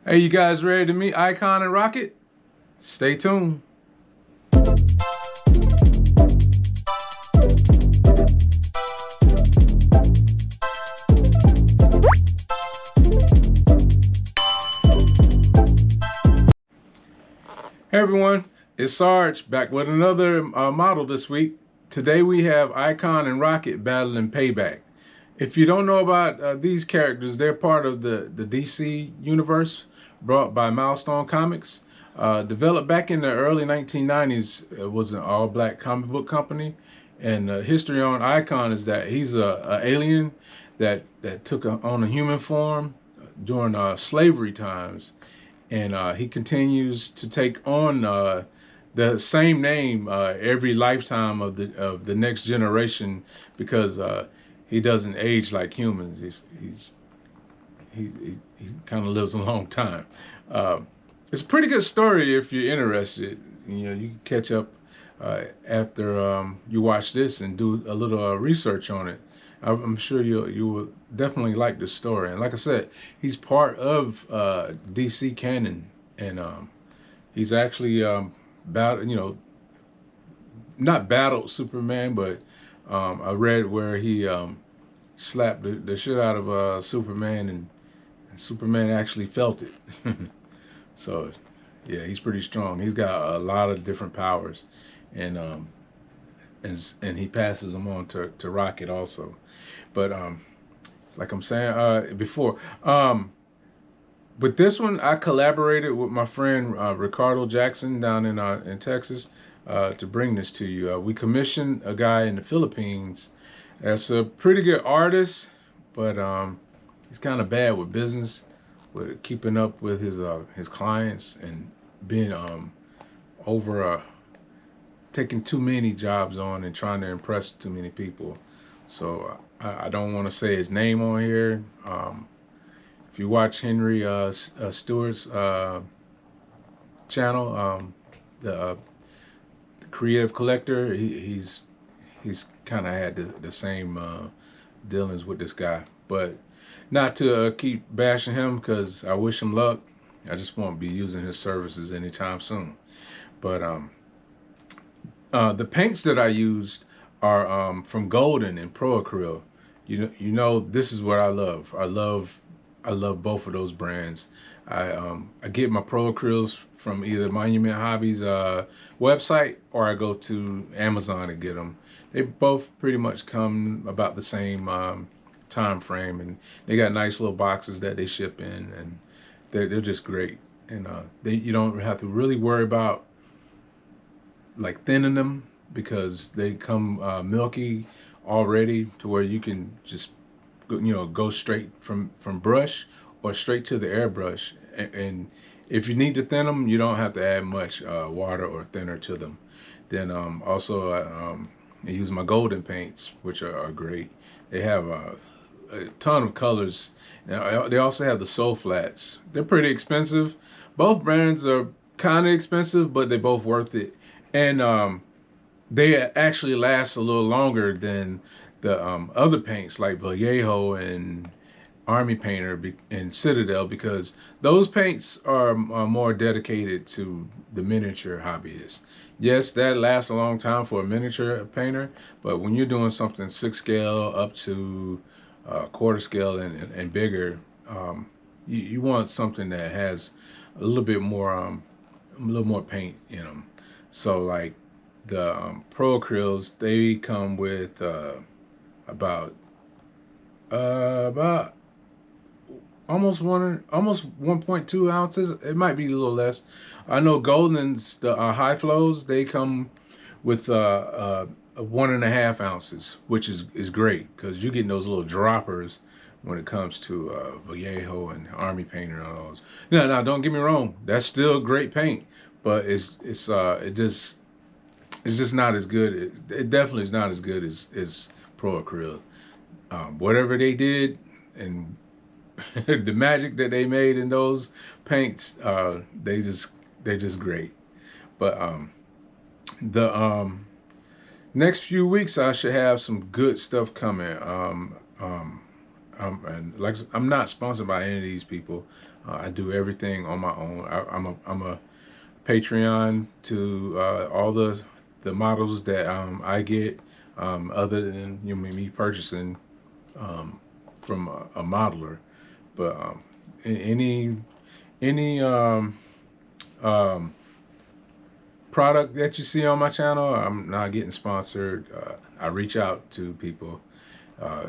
Hey, you guys ready to meet Icon and Rocket? Stay tuned. Hey everyone, it's Sarge back with another model this week. Today we have Icon and Rocket battling Payback. If you don't know about these characters, they're part of the DC universe brought by Milestone Comics. Developed back in the early 1990s, it was an all-black comic book company. And the history on Icon is that he's a alien that took on a human form during slavery times, and he continues to take on the same name every lifetime of the next generation because he doesn't age like humans. He kind of lives a long time. Uh, it's a pretty good story if you're interested. You know, you can catch up after you watch this and do a little research on it. I'm sure you will definitely like this story. And like I said, he's part of DC canon, and he's actually not battled Superman, but I read where he slapped the shit out of Superman, and Superman actually felt it. So, yeah, he's pretty strong. He's got a lot of different powers, and and he passes them on to Rocket also. But like I'm saying before, with this one, I collaborated with my friend Ricardo Jackson down in Texas to bring this to you. We commissioned a guy in the Philippines that's a pretty good artist, but he's kind of bad with business, with keeping up with his clients and being over taking too many jobs on and trying to impress too many people. So I don't want to say his name on here. If you watch Henry Stewart's channel, the Creative Collector, he's kind of had the same dealings with this guy. But not to keep bashing him, because I wish him luck. I just won't be using his services anytime soon. But the paints that I used are from Golden and proacryl. You know, this is what I love. I love both of those brands. I get my proacryls from either Monument Hobbies website, or I go to Amazon and get them. They both pretty much come about the same time frame, and they got nice little boxes that they ship in, and they're just great. And you don't have to really worry about like thinning them, because they come milky already, to where you can just go straight from brush or straight to the airbrush. And if you need to thin them, you don't have to add much water or thinner to them. Then also I use my Golden paints, which are great. They have a ton of colors. Now, they also have the Soul Flats. They're pretty expensive. Both brands are kind of expensive, but they're both worth it. And they actually last a little longer than the other paints like Vallejo and Army Painter and Citadel, because those paints are more dedicated to the miniature hobbyist. Yes, that lasts a long time for a miniature painter, but when you're doing something 6 scale up to quarter scale and bigger, you want something that has a little more paint in them. So like the proacryls, they come with about about almost 1.2 ounces. It might be a little less. I know Golden's, the high flows, they come with 1.5 ounces, which is great, because you're getting those little droppers when it comes to Vallejo and Army Painter and all those. Now, don't get me wrong, that's still great paint, but it's just not as good. It definitely is not as good as proacryl. Whatever they did, and the magic that they made in those paints, they're just great. But the next few weeks I should have some good stuff coming. And like, I'm not sponsored by any of these people. I do everything on my own. I'm a Patreon to all the models that I get, other than me purchasing um, from a modeler. But any um, product that you see on my channel, I'm not getting sponsored. I reach out to people,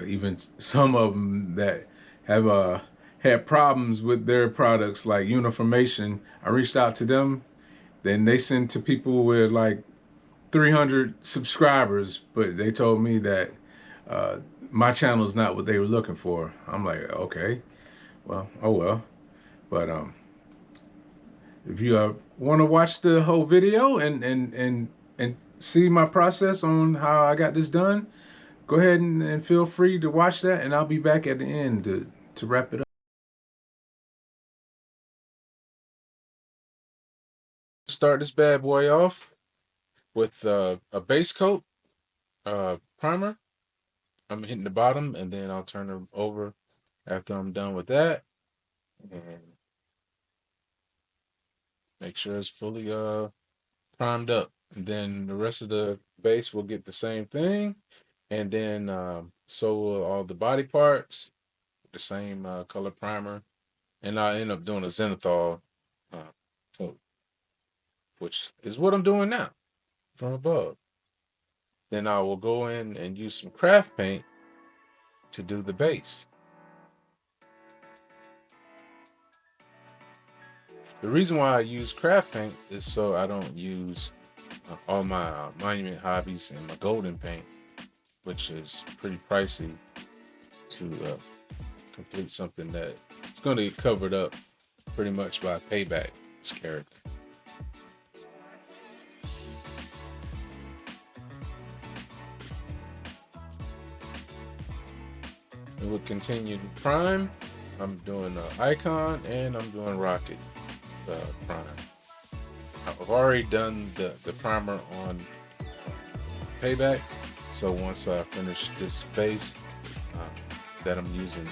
even some of them that have had problems with their products, like Uniformation. I reached out to them. Then they send to people with like 300 subscribers, but they told me that uh, my channel is not what they were looking for. I'm like, okay, well, oh well. But if you want to watch the whole video and see my process on how I got this done, go ahead and feel free to watch that, and I'll be back at the end to wrap it up. Start this bad boy off with a base coat primer. I'm hitting the bottom, and then I'll turn it over after I'm done with that, and make sure it's fully primed up. And then the rest of the base will get the same thing, and then so will all the body parts, the same color primer, and I end up doing a zenithal coat, which is what I'm doing now from above. Then I will go in and use some craft paint to do the base. The reason why I use craft paint is so I don't use all my Monument Hobbies and my golden paint, which is pretty pricey to complete something that it's going to get covered up pretty much by Payback's character. And we'll continue to prime. I'm doing Icon and I'm doing Rocket prime. I've already done the primer on Payback, so once I finish this base that I'm using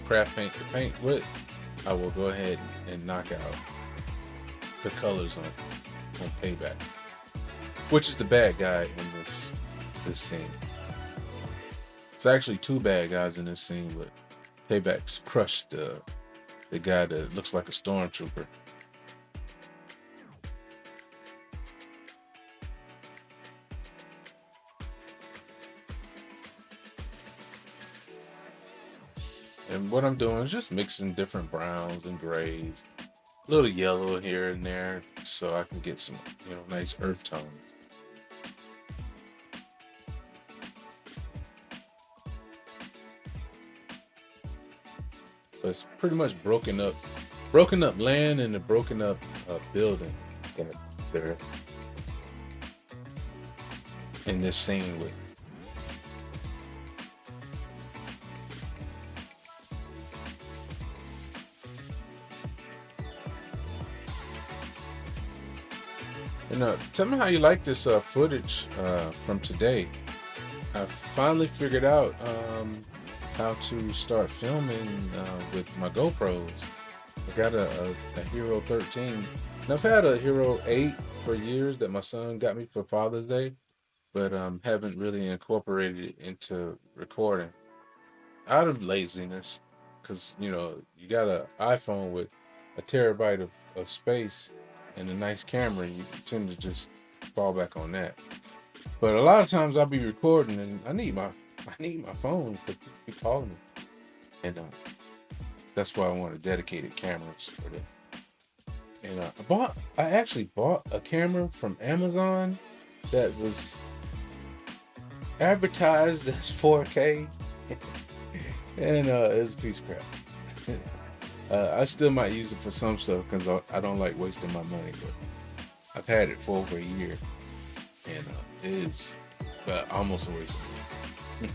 craft paint to paint with, I will go ahead and knock out the colors on Payback, which is the bad guy in this scene. It's actually two bad guys in this scene, but Payback's crushed the guy that looks like a stormtrooper. And what I'm doing is just mixing different browns and grays, a little yellow here and there, so I can get some, nice earth tones. But it's pretty much broken up land and a broken up building that they're in this scene with. And tell me how you like this footage from today. I finally figured out how to start filming with my GoPros. I got a Hero 13. And I've had a Hero 8 for years that my son got me for Father's Day, but haven't really incorporated it into recording out of laziness, because you got an iPhone with a terabyte of space and a nice camera, and you tend to just fall back on that. But a lot of times I'll be recording and I need my phone because people be calling me, and that's why I wanted dedicated cameras for that. And I actually bought a camera from Amazon that was advertised as 4K, and it's a piece of crap. I still might use it for some stuff because I don't like wasting my money, but I've had it for over a year, and it is almost a waste of money.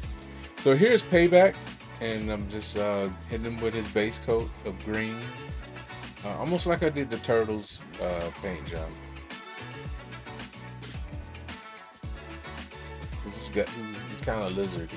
So here's Payback, and I'm just hitting him with his base coat of green, almost like I did the Turtles paint job. He's kind of lizardy.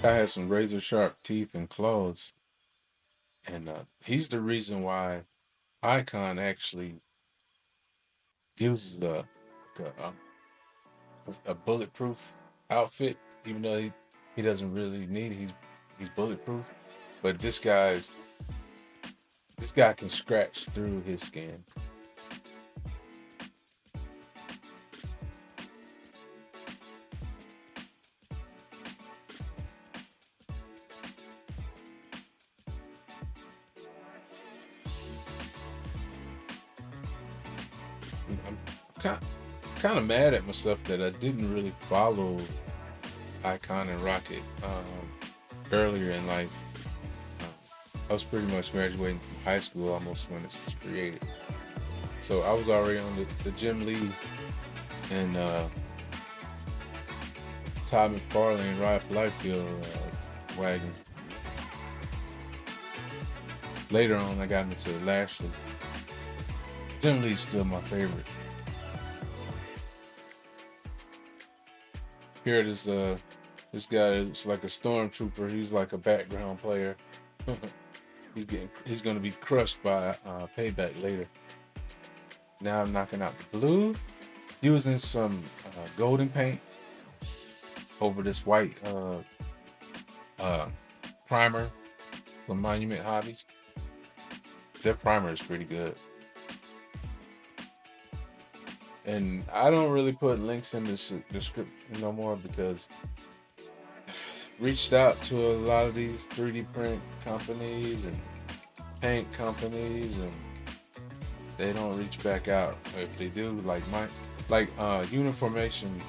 I had some razor sharp teeth and claws, and he's the reason why Icon actually uses a bulletproof outfit, even though he doesn't really need it. He's bulletproof, but this guy can scratch through his skin. I'm kind of mad at myself that I didn't really follow Icon and Rocket earlier in life. I was pretty much graduating from high school almost when this was created. So I was already on the Jim Lee and Todd McFarlane, Rob Liefeld wagon. Later on, I got into Lashley. Jim Lee's still my favorite. Here, this guy is like a stormtrooper. He's like a background player. He's gonna be crushed by Payback later. Now I'm knocking out the blue, using some golden paint over this white primer from Monument Hobbies. Their primer is pretty good. And I don't really put links in the description no more because I've reached out to a lot of these 3D print companies and paint companies, and they don't reach back out. If they do, like Uniformation,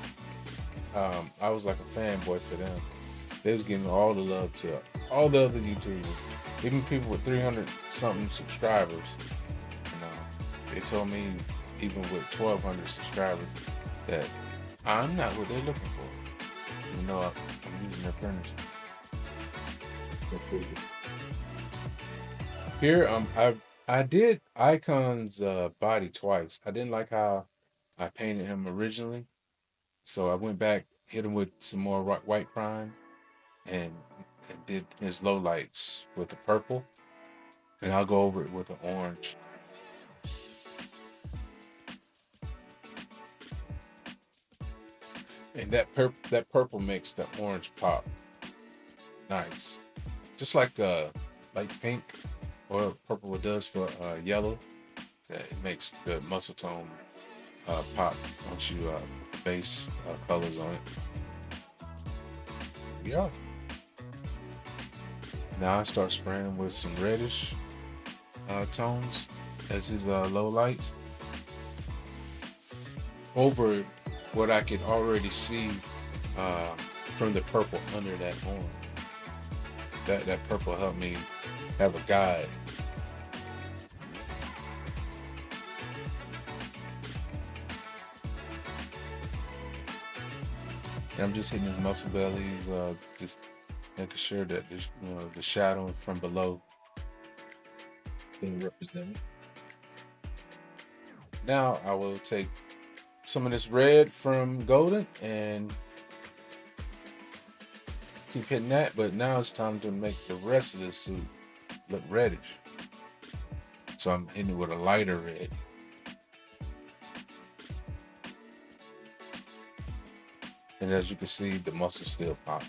I was like a fanboy for them. They was getting all the love to all the other YouTubers, even people with 300 something subscribers. They told me, even with 1,200 subscribers, that I'm not what they're looking for. You know, I'm using their furniture. Here, I did Icon's body twice. I didn't like how I painted him originally, so I went back, hit him with some more white prime, and did his low lights with the purple, and I'll go over it with the orange. And that purple makes the orange pop nice, just like pink or purple does for yellow. It makes the muscle tone pop once you put the base colors on it. Yeah. Now I start spraying with some reddish tones as his low lights over what I could already see from the purple under that orange. That purple helped me have a guide. And I'm just hitting his muscle bellies, just making sure that the shadow from below being represented. Now I will take some of this red from Golden and keep hitting that, but now it's time to make the rest of the suit look reddish. So I'm hitting it with a lighter red. And as you can see, the muscle still pop.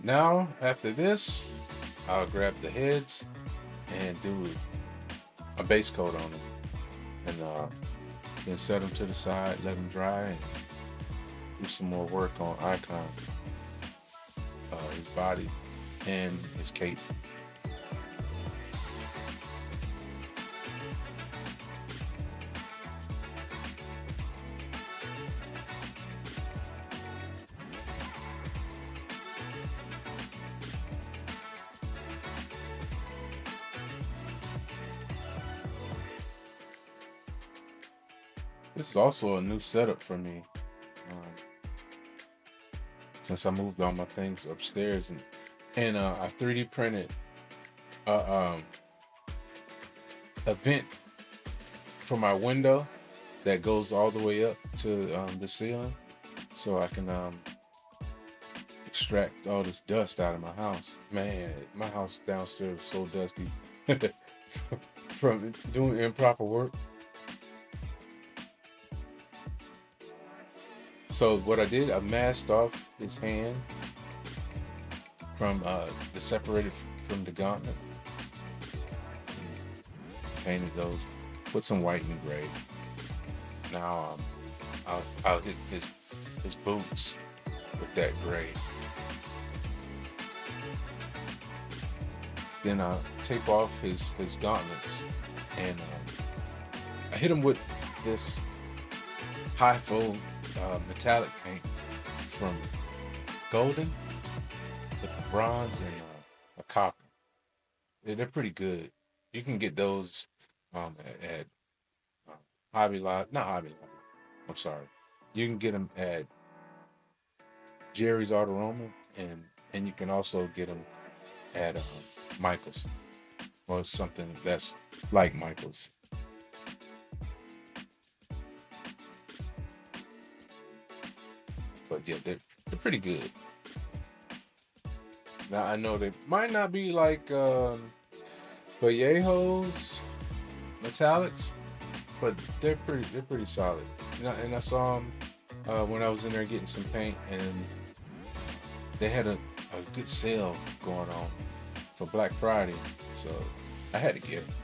Now, after this, I'll grab the heads and do a base coat on them, and then set them to the side, let them dry, and do some more work on Icon, his body, and his cape. This is also a new setup for me, um, since I moved all my things upstairs, and I 3D printed a, a vent for my window that goes all the way up to the ceiling, so I can extract all this dust out of my house. Man, my house downstairs is so dusty from doing improper work. So what I did, I masked off his hand from the separated from the gauntlet. Painted those, put some white and gray. Now I'll hit his boots with that gray. Then I tape off his gauntlets, and I hit him with this high flow metallic paint from golden with bronze and a copper. They're pretty good. You can get those at Hobby Lobby, not Hobby Lobby. I'm sorry. You can get them at Jerry's Autorama, and you can also get them at Michael's, or something that's like Michael's. But yeah, they're pretty good. Now I know they might not be like Vallejo's metallics, but they're pretty solid. And I saw them when I was in there getting some paint, and they had a good sale going on for Black Friday, so I had to get them.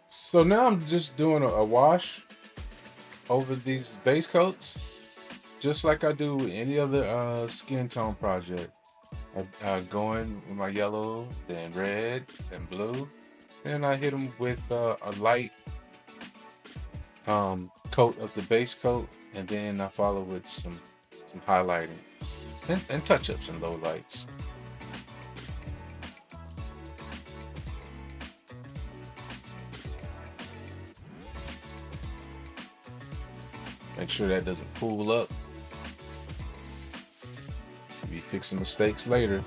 So now I'm just doing a wash over these base coats, just like I do with any other skin tone project. I go in with my yellow, then red, then blue, and I hit them with a light coat of the base coat, and then I follow with some highlighting and touch-ups and low lights. Make sure that doesn't pool up. Be fixing mistakes later.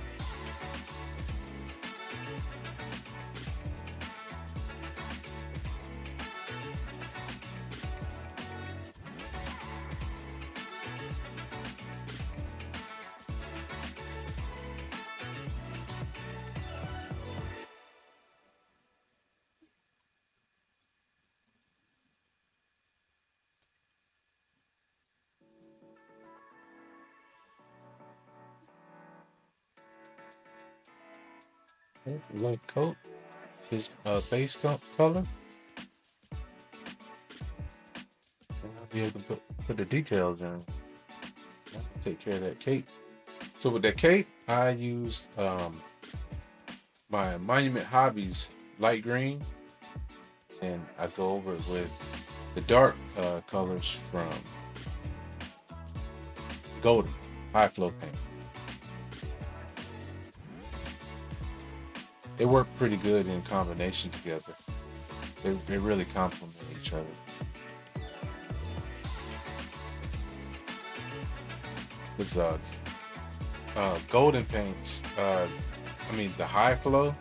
Okay, light coat, his base color. And I'll be able to put the details in. I'll take care of that cape. So with that cape, I used my Monument Hobbies light green, and I go over it with the dark colors from Golden High Flow paint. They work pretty good in combination together. They really complement each other. It's golden paints. I mean the high flow.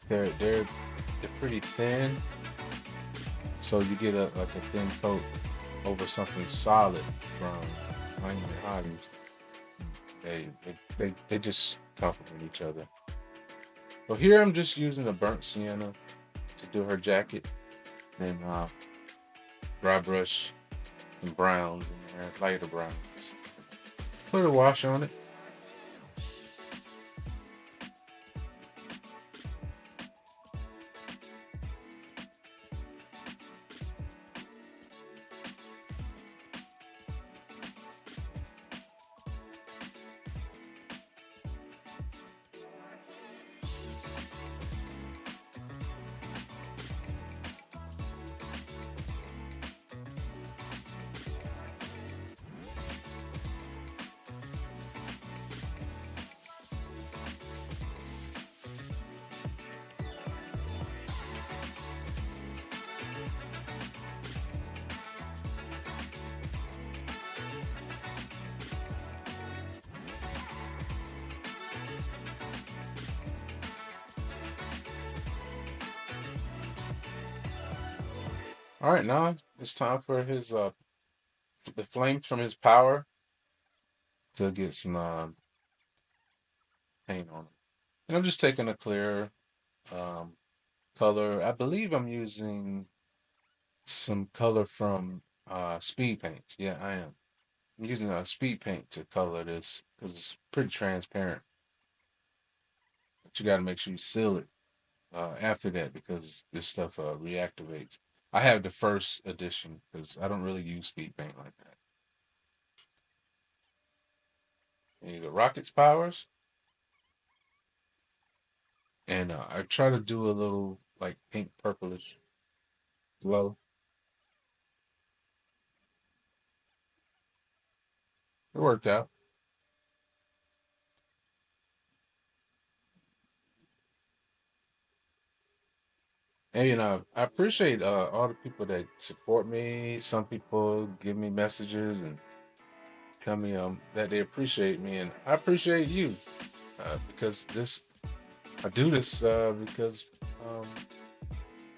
They're pretty thin, so you get a like a thin coat over something solid from Miami Hotties. They just complement each other. So here I'm just using a burnt sienna to do her jacket, and dry brush some browns in there, lighter browns. Put a wash on it. All right, now it's time for his the flames from his power to get some paint on it. And I'm just taking a clear um, color. I believe I'm using some color from speed paints. Yeah, I am. I'm using a speed paint to color this because it's pretty transparent. But you got to make sure you seal it after that because this stuff reactivates. I have the first edition because I don't really use speed paint like that. And you got Rockets powers, and I try to do a little like pink purplish glow. It worked out. And I appreciate all the people that support me. Some people give me messages and tell me that they appreciate me, and I appreciate you because this I do this because um,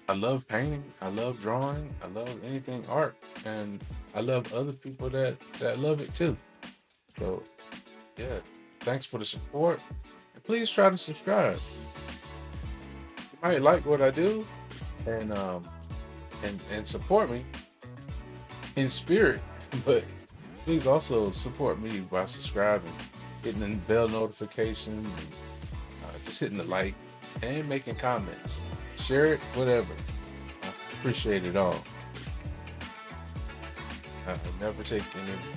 I love painting, I love drawing, I love anything art, and I love other people that love it too. So yeah, thanks for the support. And please try to subscribe. You might like what I do, and support me in spirit, but please also support me by subscribing, hitting the bell notification, and just hitting the like and making comments. Share it, whatever. I appreciate it all. I never take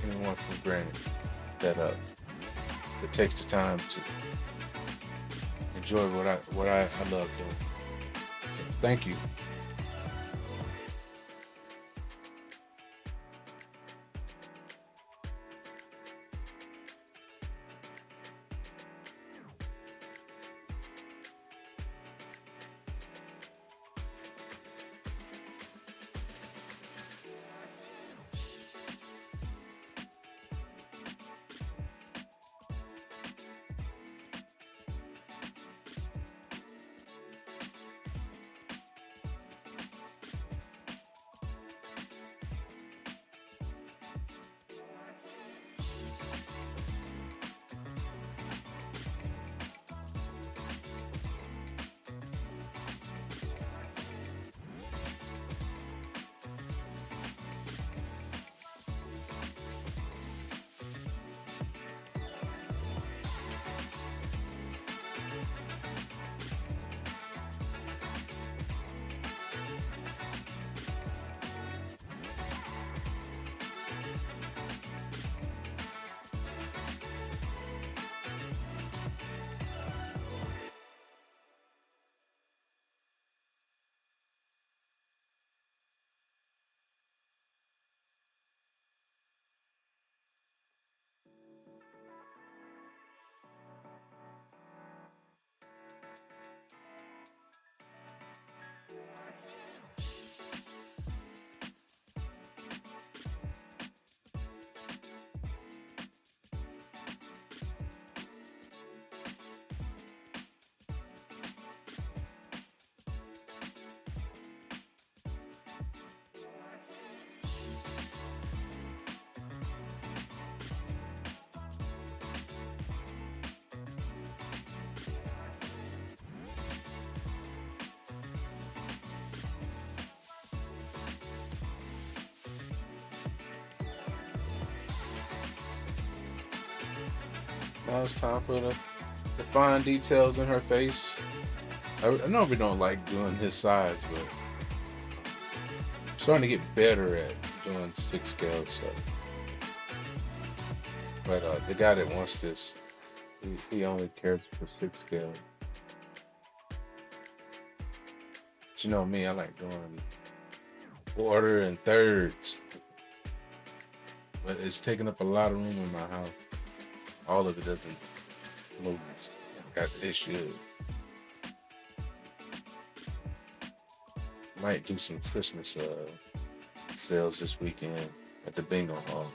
anyone for granted that takes the time to enjoy what I love doing. So thank you. Now it's time for the fine details in her face. I normally don't like doing his sides, but I'm starting to get better at doing 6 scale stuff. But the guy that wants this, he only cares for 6 scale. But you know me, I like doing quarter and thirds. But it's taking up a lot of room in my house. All of it doesn't move. It should. Might do some Christmas sales this weekend at the bingo hall.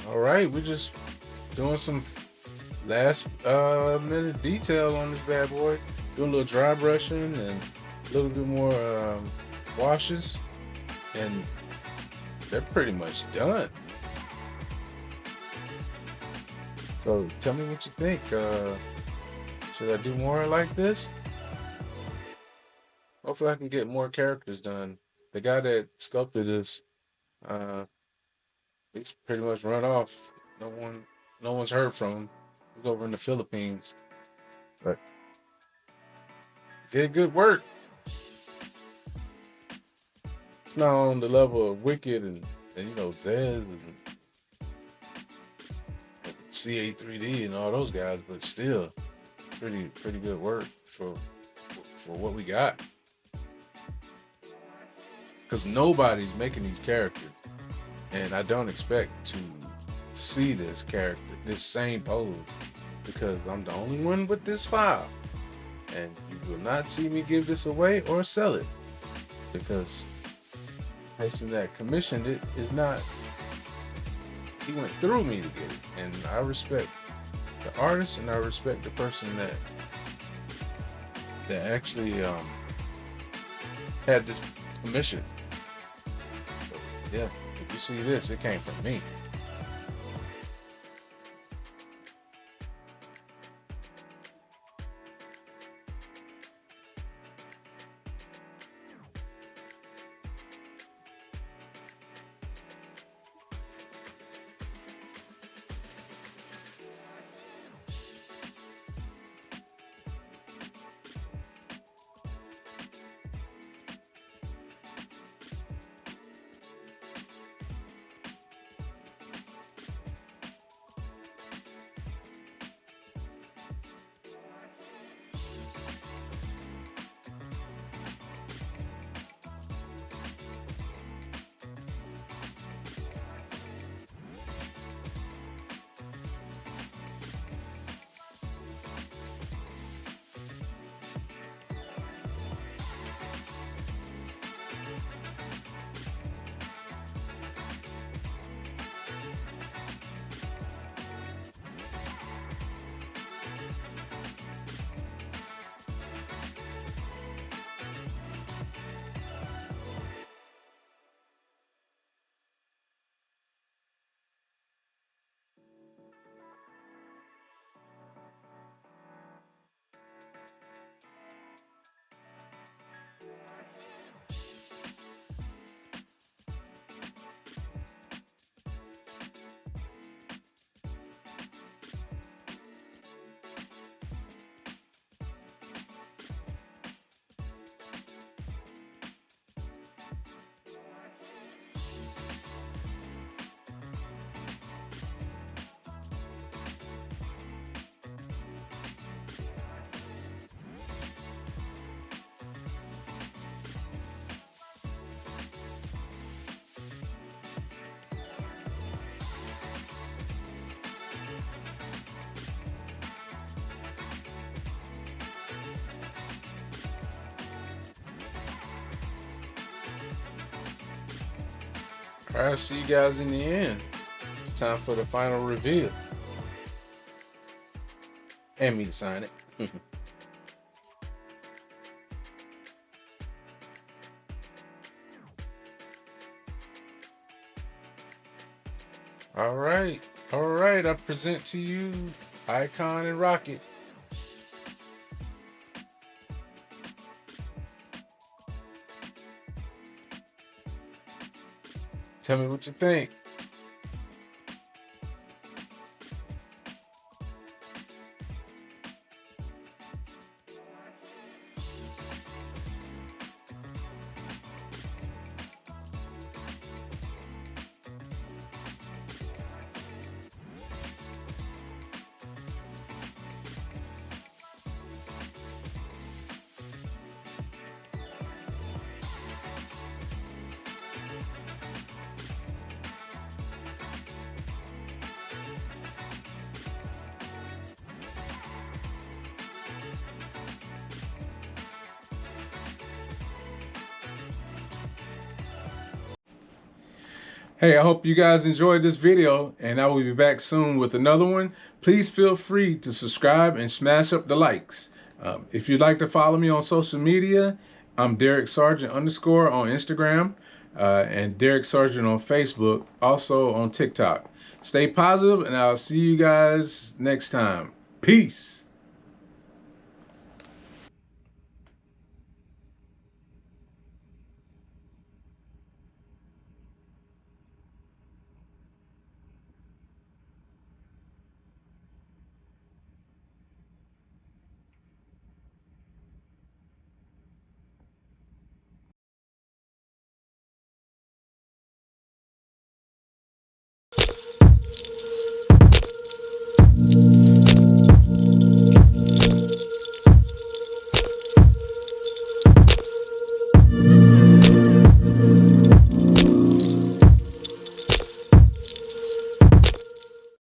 All right, we're just doing some last minute detail on this bad boy. Doing a little dry brushing and a little bit more washes, and they're pretty much done. So tell me what you think. Should I do more like this? Hopefully I can get more characters done. The guy that sculpted this, uh, he's pretty much run off. No one's heard from him. He's over in the Philippines. But did good work. It's not on the level of Wicked and Zez and CA3D and all those guys, but still pretty good work for what we got. Because nobody's making these characters, and I don't expect to see this same pose, because I'm the only one with this file, and you will not see me give this away or sell it, because the person that commissioned it is not. He went through me to get it, and I respect the artist, and I respect the person that actually had this commission. So, yeah, if you see this, it came from me. All right, see you guys in the end. It's time for the final reveal. And me to sign it. All right. All right. I present to you Icon and Rocket. Tell me what you think. Hey, I hope you guys enjoyed this video, and I will be back soon with another one. Please feel free to subscribe and smash up the likes. If you'd like to follow me on social media, I'm Derek Sargent _ on Instagram and Derek Sargent on Facebook, also on TikTok. Stay positive, and I'll see you guys next time. Peace.